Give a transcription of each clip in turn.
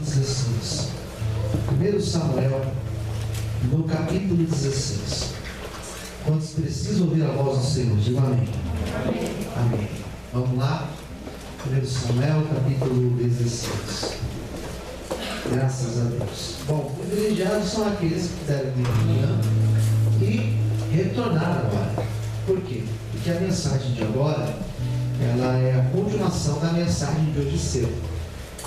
16. 1 Samuel, no capítulo 16. Quantos precisam ouvir a voz do Senhor? Diga amém. Amém. Amém. Vamos lá. 1 Samuel, capítulo 16. Graças a Deus. Bom, privilegiados são aqueles que deram de manhã e retornaram agora. Por quê? Porque a mensagem de agora, ela é a continuação da mensagem de hoje cedo.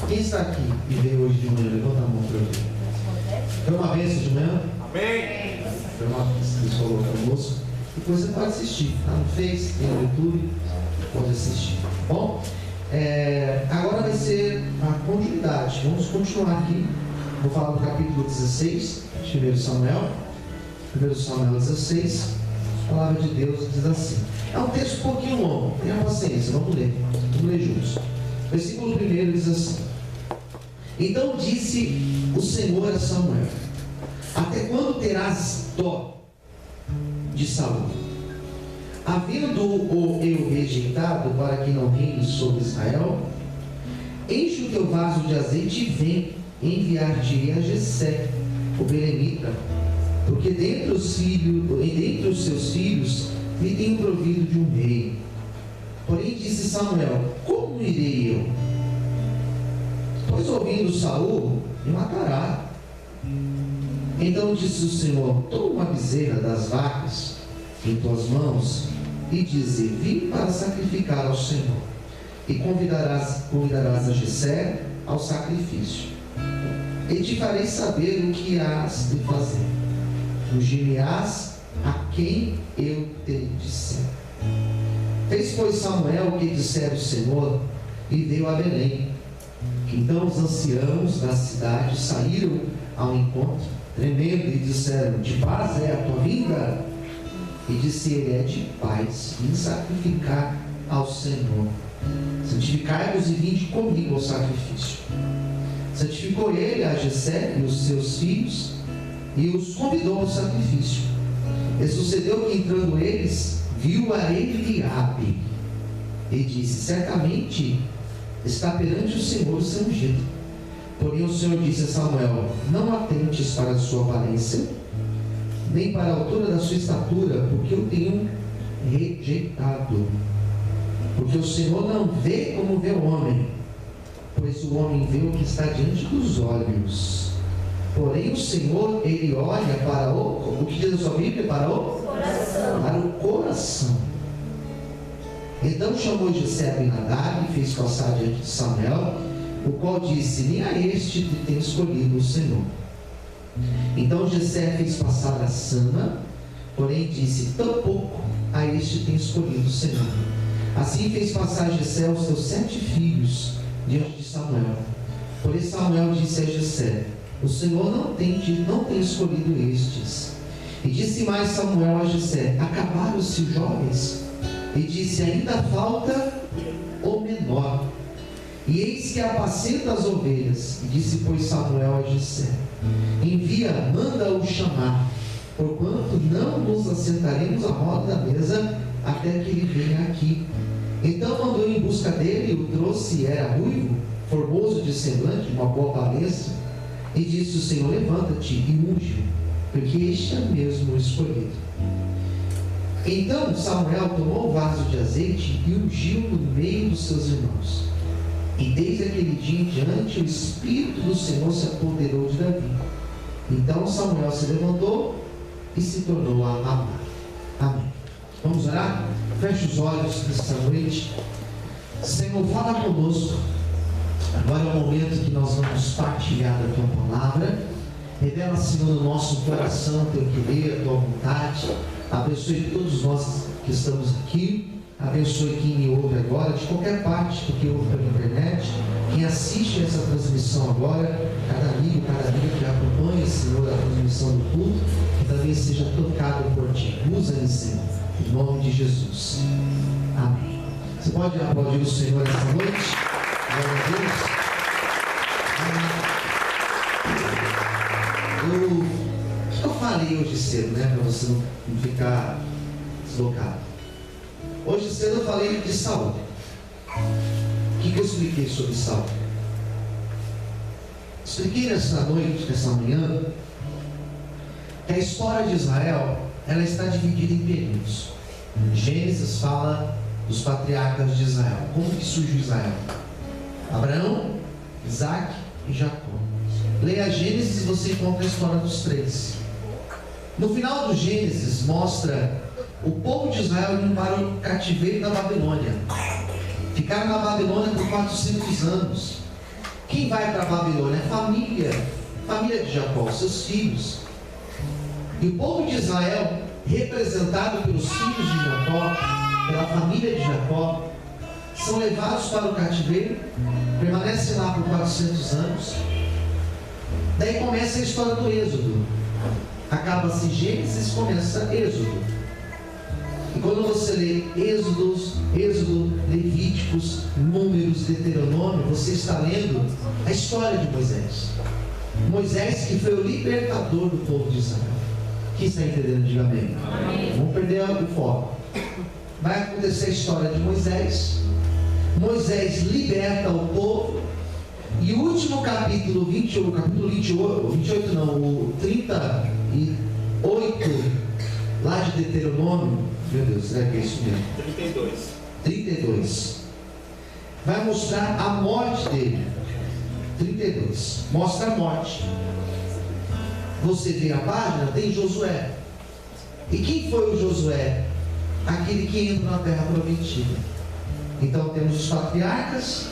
Quem está aqui e veio hoje de manhã? Levanta a mão para eu ver. Foi uma bênção de manhã? Amém. Foi uma bênção que Deus falou conosco. Depois você pode assistir. Tá no Face, tem no YouTube, pode assistir. Bom, agora vai ser a continuidade. Vamos continuar aqui. Vou falar do capítulo 16 de 1 Samuel. 1 Samuel 16. A palavra de Deus diz assim. É um texto um pouquinho longo. Tenha paciência, vamos ler. Vamos ler juntos. Versículo 1 diz assim. Então disse o Senhor a Samuel: até quando terás dó de Saul, havendo-o eu rejeitado, para que não reine sobre Israel? Enche o teu vaso de azeite e vem, enviar-te a Jessé, o belemita, porque dentre os seus filhos me tenho provido de um rei. Porém disse Samuel: como irei eu? Pois ouvindo Saul, me matará. Então disse o Senhor: toma uma bezerra das vacas em tuas mãos e dize: vim para sacrificar ao Senhor, e convidarás a Jessé ao sacrifício, e te farei saber o que hás de fazer. Ungir-me-ás a quem eu te disser. Fez, pois, Samuel o que dissera o Senhor, e veio a Belém. Então os anciãos da cidade saíram ao encontro, tremendo, e disseram: de paz é a tua vinda? E disse ele: é de paz, vim sacrificar ao Senhor. Santificai-vos e vinde comigo ao sacrifício. Santificou ele a Jessé e os seus filhos, e os convidou ao sacrifício. E sucedeu que, entrando eles, viu a Eliabe, e disse: certamente está perante o Senhor o seu ungido. Porém o Senhor disse a Samuel: não atentes para a sua aparência, nem para a altura da sua estatura, porque eu tenho rejeitado. Porque o Senhor não vê como vê o homem, pois o homem vê o que está diante dos olhos. Porém o Senhor, ele olha para o que diz a sua Bíblia? Para o coração. Para o coração. Então chamou Jessé a Abinadab e fez passar diante de Samuel, o qual disse: nem a este te tem escolhido o Senhor. Então Jessé fez passar a Sana, porém disse: tampouco a este tem escolhido o Senhor. Assim fez passar Jessé os seus 7 filhos diante de Samuel. Porém Samuel disse a Jessé: o Senhor não tem escolhido estes. E disse mais Samuel a Jessé: acabaram-se os jovens. E disse: ainda falta o menor, e eis que apacenta as ovelhas. E disse, pois, Samuel a Jessé: envia, manda-o chamar, porquanto não nos assentaremos à roda da mesa até que ele venha aqui. Então mandou em busca dele, e o trouxe, e era ruivo, formoso de semblante, uma boa aparência. E disse o Senhor: levanta-te e unge, porque este é mesmo o escolhido. Então Samuel tomou o vaso de azeite e ungiu no meio dos seus irmãos. E desde aquele dia em diante o Espírito do Senhor se apoderou de Davi. Então Samuel se levantou e se tornou a amar. Amém. Vamos orar? Feche os olhos nesta noite. Senhor, fala conosco. Agora é o momento que nós vamos partilhar da tua palavra. Revela, Senhor, no nosso coração o teu querer, a tua vontade. Abençoe todos nós que estamos aqui. Abençoe quem me ouve agora, de qualquer parte, porque ouve pela internet. Quem assiste essa transmissão agora, cada amigo, cada amiga que acompanha, Senhor, a transmissão do culto, que também seja tocado por ti. Usa-me, Senhor, em nome de Jesus. Amém. Você pode aplaudir o Senhor essa noite? Glória a Deus. Eu falei hoje cedo, né? Para você não ficar deslocado. Hoje cedo eu falei de Saul. O que eu expliquei sobre Saul? Expliquei nessa noite, nessa manhã, que a história de Israel, ela está dividida em períodos. Gênesis fala dos patriarcas de Israel. Como que surgiu Israel? Abraão, Isaac e Jacó. Leia Gênesis e você encontra a história dos três. No final do Gênesis mostra o povo de Israel indo para o cativeiro da Babilônia. Ficaram na Babilônia por 400 anos. Quem vai para a Babilônia? É família de Jacó, seus filhos. E o povo de Israel, representado pelos filhos de Jacó, pela família de Jacó, são levados para o cativeiro, permanecem lá por 400 anos. Daí começa a história do Êxodo. Acaba-se Gênesis, começa Êxodo. E quando você lê Êxodo, Levíticos, Números, Deuteronômio, você está lendo a história de Moisés. Moisés que foi o libertador do povo de Israel. Quem está entendendo? Diga amém. Vamos perder o foco. Vai acontecer a história de Moisés. Moisés liberta o povo. E o último capítulo 28, o 38, lá de Deuteronômio, meu Deus, será que é isso mesmo? 32. Vai mostrar a morte dele. 32. Mostra a morte. Você vê a página, tem Josué. E quem foi o Josué? Aquele que entra na terra prometida. Então temos os patriarcas,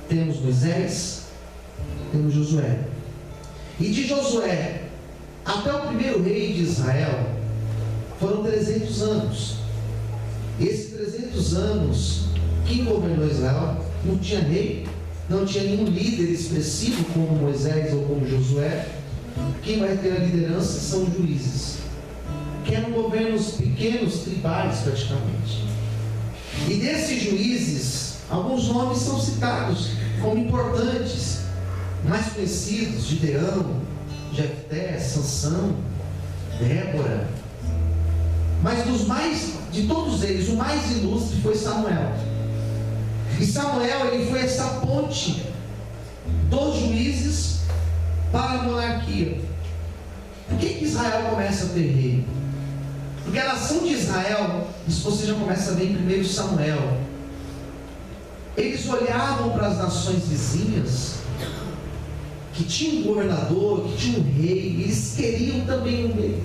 temos Moisés, temos Josué. E de Josué até o primeiro rei de Israel foram 300 anos. Esses 300 anos, quem governou Israel não tinha rei, não tinha nenhum líder expressivo como Moisés ou como Josué. Quem vai ter a liderança são os juízes, que eram governos pequenos, tribais praticamente. E desses juízes, alguns nomes são citados como importantes, mais conhecidos: Gideão, Jefté, Sansão, Débora. Mas de todos eles, o mais ilustre foi Samuel. E Samuel, ele foi essa ponte dos juízes para a monarquia. Por que Israel começa a ter rei? Porque a nação de Israel, isso você já começa a ver em 1 Samuel, eles olhavam para as nações vizinhas, que tinham um governador, que tinham um rei, eles queriam também um rei.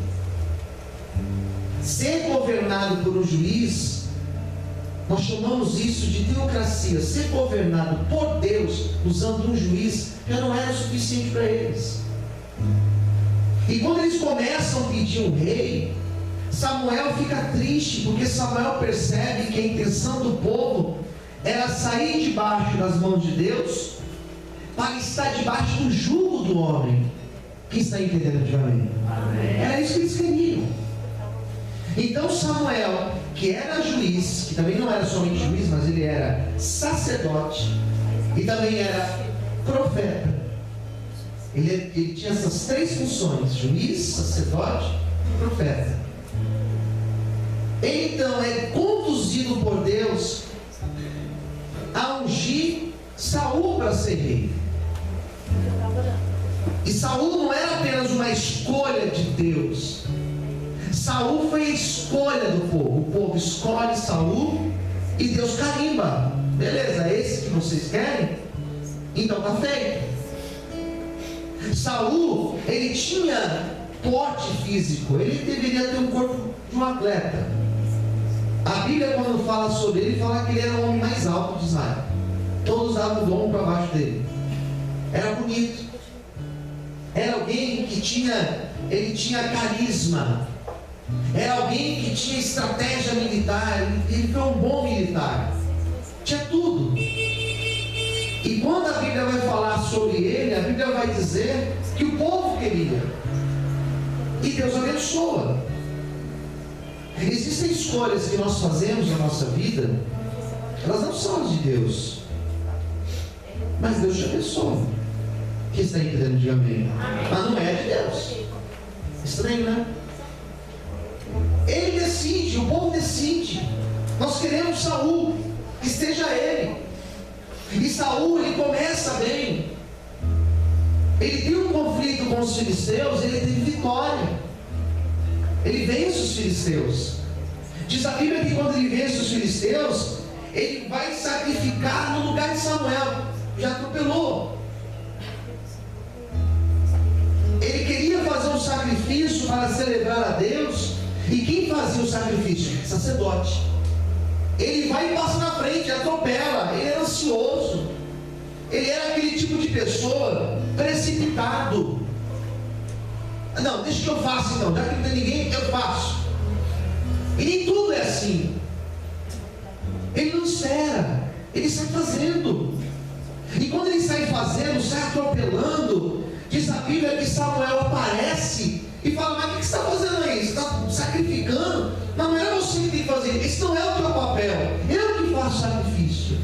Ser governado por um juiz, nós chamamos isso de teocracia. Ser governado por Deus, usando um juiz, já não era o suficiente para eles. E quando eles começam a pedir um rei, Samuel fica triste, porque Samuel percebe que a intenção do povo era sair debaixo das mãos de Deus para estar debaixo do jugo do homem. Quem está entendendo de amém? Era isso que eles queriam. Então Samuel, que era juiz, que também não era somente juiz, mas ele era sacerdote e também era profeta. Ele tinha essas três funções: juiz, sacerdote e profeta. Ele então é conduzido por Deus a ungir Saul para ser rei. E Saul não era apenas uma escolha de Deus. Saul foi a escolha do povo. O povo escolhe Saul e Deus carimba. Beleza, é esse que vocês querem? Então está feito. Saul, ele tinha porte físico, ele deveria ter um corpo de um atleta. A Bíblia, quando fala sobre ele, fala que ele era o homem mais alto de Israel. Todos davam o dom para baixo dele. Era bonito. Era alguém que tinha carisma. Era alguém que tinha estratégia militar. Ele foi um bom militar. Tinha tudo. E quando a Bíblia vai falar sobre ele, a Bíblia vai dizer que o povo queria. E Deus abençoa. Existem escolhas que nós fazemos na nossa vida, elas não são as de Deus, mas Deus te abençoa. Quem está entendendo? Diga amém. Mas não é de Deus. Estranho, né? Ele decide, o povo decide. Nós queremos Saul, que esteja ele. E Saul, ele começa bem. Ele tem um conflito com os filisteus, ele teve vitória. Ele vence os filisteus. Diz a Bíblia que quando ele vence os filisteus, ele vai sacrificar no lugar de Samuel. Já atropelou. Ele queria fazer um sacrifício para celebrar a Deus. E quem fazia o sacrifício? Sacerdote. Ele vai e passa na frente, atropela. Ele era ansioso. Ele era aquele tipo de pessoa precipitado. Não, deixa que eu faço então. Já que não tem ninguém, eu faço. E nem tudo é assim. Ele não espera. Ele sai fazendo. E quando ele sai fazendo, sai atropelando, diz a Bíblia que Samuel aparece e fala: mas o que você está fazendo aí? Você está sacrificando? Não é você que tem que fazer. Esse não é o teu papel. Eu que faço sacrifício.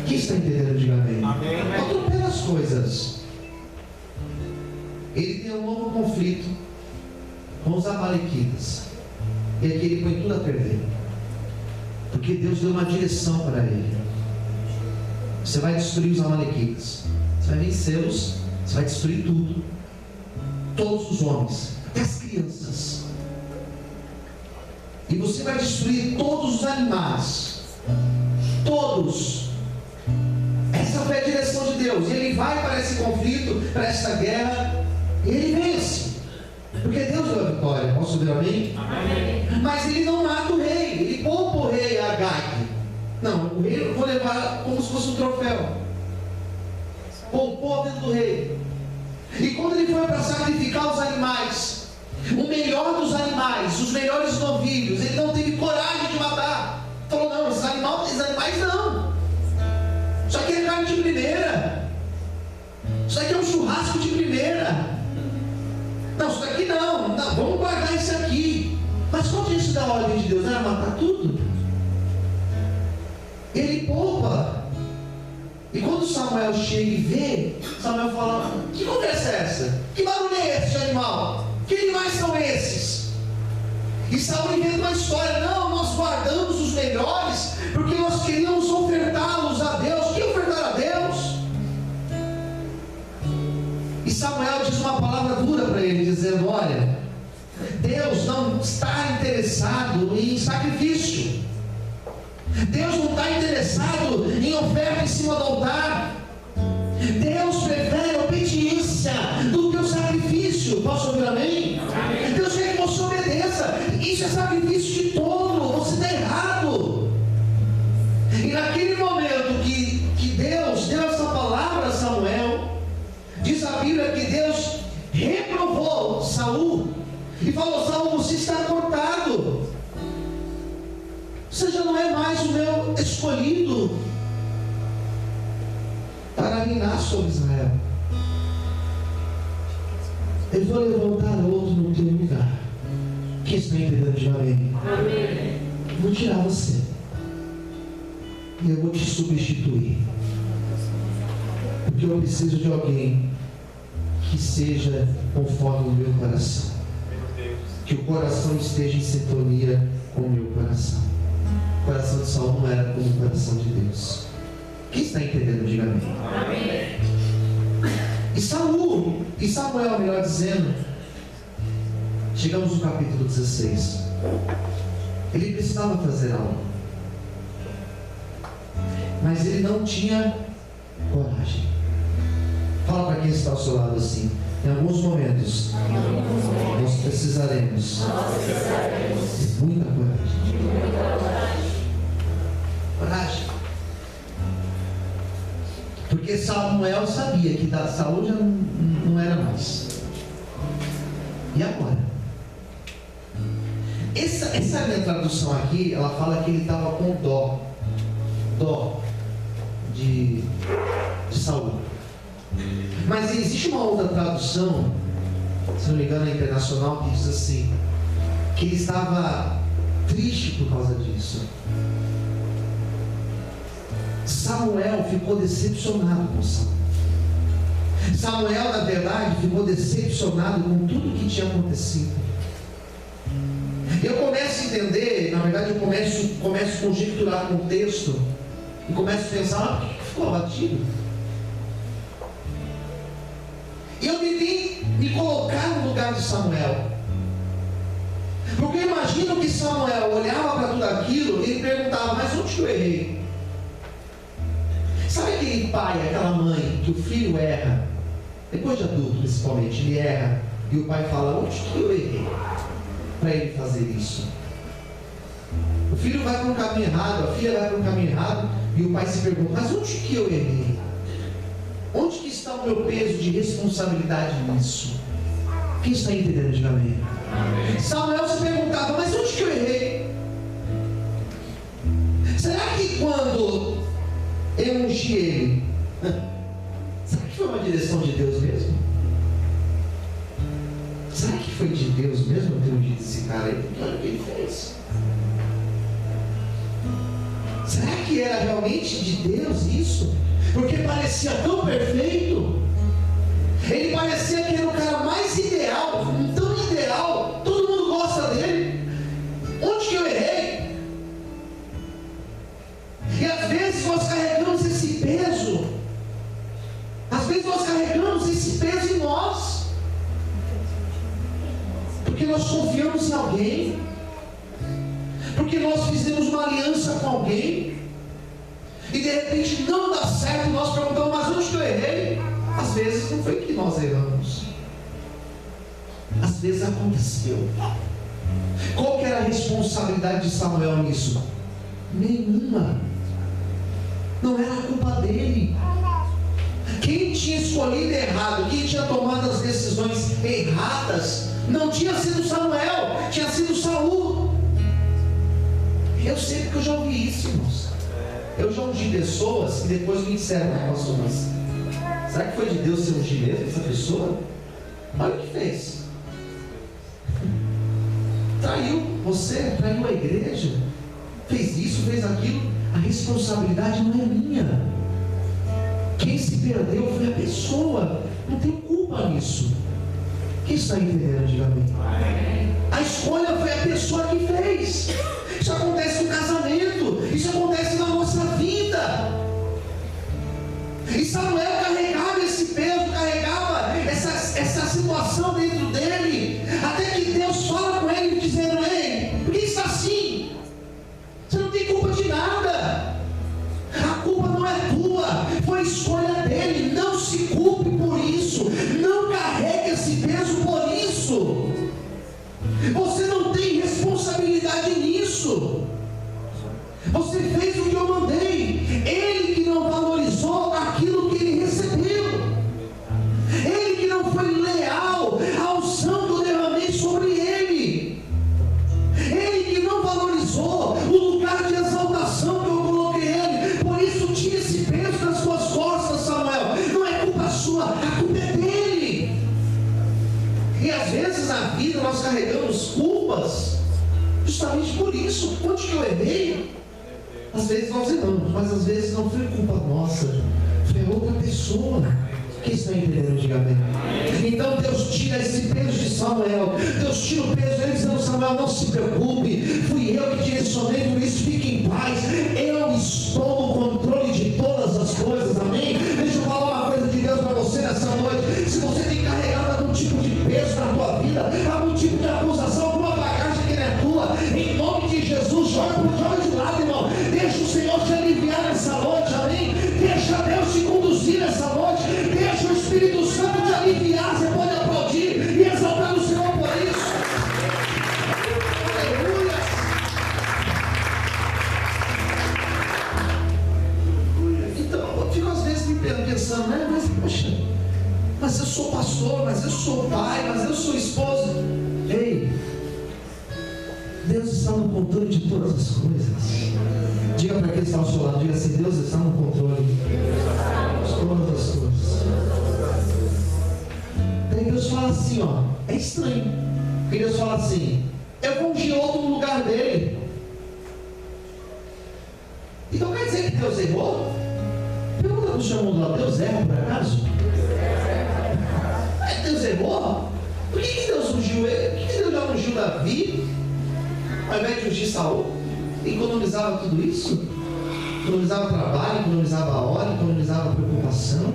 Quem está entendendo? Diga amém. Amém. Atropela as coisas. Ele tem um novo conflito com os amalequitas. E aqui ele põe tudo a perder. Porque Deus deu uma direção para ele. Você vai destruir os amalequitas. Você vai vencê-los. Você vai destruir tudo. Todos os homens, até as crianças. E você vai destruir todos os animais. Todos. Essa foi a direção de Deus. E ele vai para esse conflito, para essa guerra, e ele vence. Porque Deus deu a vitória. Posso ver amém? Amém. Mas ele não mata o rei. Ele poupa o rei Agag. Não, o rei eu vou levar como se fosse um troféu. Poupou dentro do rei. E quando ele foi para sacrificar os animais, o melhor dos animais, os melhores novilhos, ele não teve coragem de matar. Falou: não, esses animais não. Isso aqui é carne de primeira. Isso aqui é um churrasco de primeira. Não, isso daqui não. Não, vamos guardar isso aqui. Mas qual tinha sido a ordem de Deus? Não era matar tudo? Ele poupa. E quando Samuel chega e vê, Samuel fala: que conversa é essa? Que barulho é esse de animal? Que animais são esses? E Saul inventa uma história: não, nós guardamos os melhores porque nós queríamos ofertá-los a Deus. Que ofertar a Deus? E Samuel diz uma palavra dura para ele, dizendo: olha, Deus não está interessado em sacrifício. Deus não está interessado em oferta em cima do altar. Deus prefere a obediência do que o sacrifício. Posso ouvir amém? Amém. Deus quer que você obedeça. Isso é sacrifício de tolo. Você está errado. E naquele momento que Deus deu essa palavra a Samuel, diz a Bíblia que Deus reprovou Saul e falou: Saul, você está cortado. Você já não é mais o meu escolhido para reinar sobre Israel. Eu vou levantar outro no teu lugar. Quem está entendendo de amém? Amém. Vou tirar você e eu vou te substituir. Porque eu preciso de alguém que seja conforme o meu coração. Que o coração esteja em sintonia com o meu coração. O coração de Saul não era como o coração de Deus. Quem está entendendo? Diga amém. Amém. E Samuel, melhor dizendo, chegamos no capítulo 16. Ele precisava fazer algo, mas ele não tinha coragem. Fala para quem está ao seu lado assim: em alguns momentos nós precisaremos de muita coragem. Coragem. Porque Samuel sabia que Saul já não era mais. E agora? Essa minha tradução aqui, ela fala que ele estava com dó de Saul. Mas existe uma outra tradução, se não me engano é internacional, que diz assim, que ele estava triste por causa disso. Samuel ficou decepcionado com Saul. Samuel, na verdade, ficou decepcionado com tudo que tinha acontecido. Eu começo a entender, na verdade, eu começo a conjecturar com o texto e começo a pensar: por que ficou abatido? me colocar no lugar de Samuel. Porque eu imagino que Samuel olhava para tudo aquilo e ele perguntava: mas onde que eu errei? Sabe aquele pai, aquela mãe, que o filho erra, depois de adulto principalmente, ele erra, e o pai fala: onde que eu errei para ele fazer isso? O filho vai para um caminho errado, a filha vai para um caminho errado, e o pai se pergunta: mas onde que eu errei? Onde que está o meu peso de responsabilidade nisso? Quem está entendendo? Diga amém. Samuel se perguntava: mas onde que eu errei? Será que quando eu ungi ele, será que foi uma direção de Deus mesmo? Será que foi de Deus mesmo ter ungido esse cara aí? Porque olha o que ele fez. Será que era realmente de Deus isso? Porque parecia tão perfeito. Ele parecia que era o cara mais ideal, tão ideal, todo mundo gosta dele. Onde que eu errei? E às vezes nós carregamos esse peso. Às vezes nós carregamos esse peso em nós. Porque nós confiamos em alguém. Porque nós fizemos uma aliança com alguém. E de repente não dá certo. Nós perguntamos: mas onde que eu errei? Às vezes não foi que nós erramos. Às vezes aconteceu. Qual que era a responsabilidade de Samuel nisso? Nenhuma. Não era a culpa dele. Quem tinha escolhido errado, quem tinha tomado as decisões erradas, não tinha sido Samuel, tinha sido Saul. Eu sei porque eu já ouvi isso, irmãos. Eu já ungi pessoas que depois me disseram: pastor, mas será que foi de Deus você ungir mesmo essa pessoa? Olha o que fez. Traiu você, traiu a igreja, fez isso, fez aquilo. A responsabilidade não é minha. Quem se perdeu foi a pessoa. Não tem culpa nisso. Quem está entendendo? Diga amém. A escolha foi a pessoa que fez. Isso acontece no casamento, isso acontece na nossa vida. E Samuel carregava esse peso, carregava essa situação dentro dele, até que Deus fala com ele dizendo: ei, por que está assim? Você não tem culpa de nada. A culpa não é tua, foi escolha dele. Não se culpe por isso, não carregue esse peso por isso. Você não tem responsabilidade nisso. Você fez o que eu mandei. Ele que não valorizou aquilo que ele recebeu. Ele que não foi leal à unção que eu derramei sobre ele. Ele que não valorizou o lugar de exaltação que eu coloquei ele. Por isso tira esse peso das suas costas, Samuel. Não é culpa sua, a culpa é dele. E às vezes na vida nós carregamos culpas justamente por isso. Onde que eu errei? Às vezes nós erramos, mas às vezes não foi culpa nossa, foi outra pessoa. Quem está entendendo? Diga amém. Então Deus tira esse peso de Samuel. Deus tira o peso dele, dizendo: Samuel, não se preocupe, fui eu que direcionei, por isso fique em paz. Eu estou no controle de todas as coisas. Amém? Deixa eu falar uma coisa de Deus para você nessa noite. Se você tem carregado algum tipo de peso na tua vida, algum tipo de acusação, alguma bagagem que não é tua, em nome de Jesus, joga de lado, irmão. Deixa o Senhor te aliviar nessa noite. Amém? Deixa Deus te conduzir nessa noite. Deixa o Espírito Santo te aliviar. Você pode aplaudir e exaltar o Senhor por isso. Aleluia. Então eu fico às vezes me pensando, né? Mas poxa, mas eu sou pastor, mas eu sou pai, mas eu sou esposo. Ei, Deus está no controle de todas as coisas. Diga para quem está ao seu lado, diga assim: Deus está no controle de todas as coisas. Daí Deus fala assim, ó, é estranho. Porque Deus fala assim: eu vou ungir outro no lugar dele. Então quer dizer que Deus errou? Pergunta para o seu mundo lá: Deus erra por acaso? Deus errou? Por que Deus ungiu ele? Por que Deus já ungiu Davi ao invés de ungir Saul? Economizava tudo isso? Economizava trabalho, economizava hora, economizava preocupação.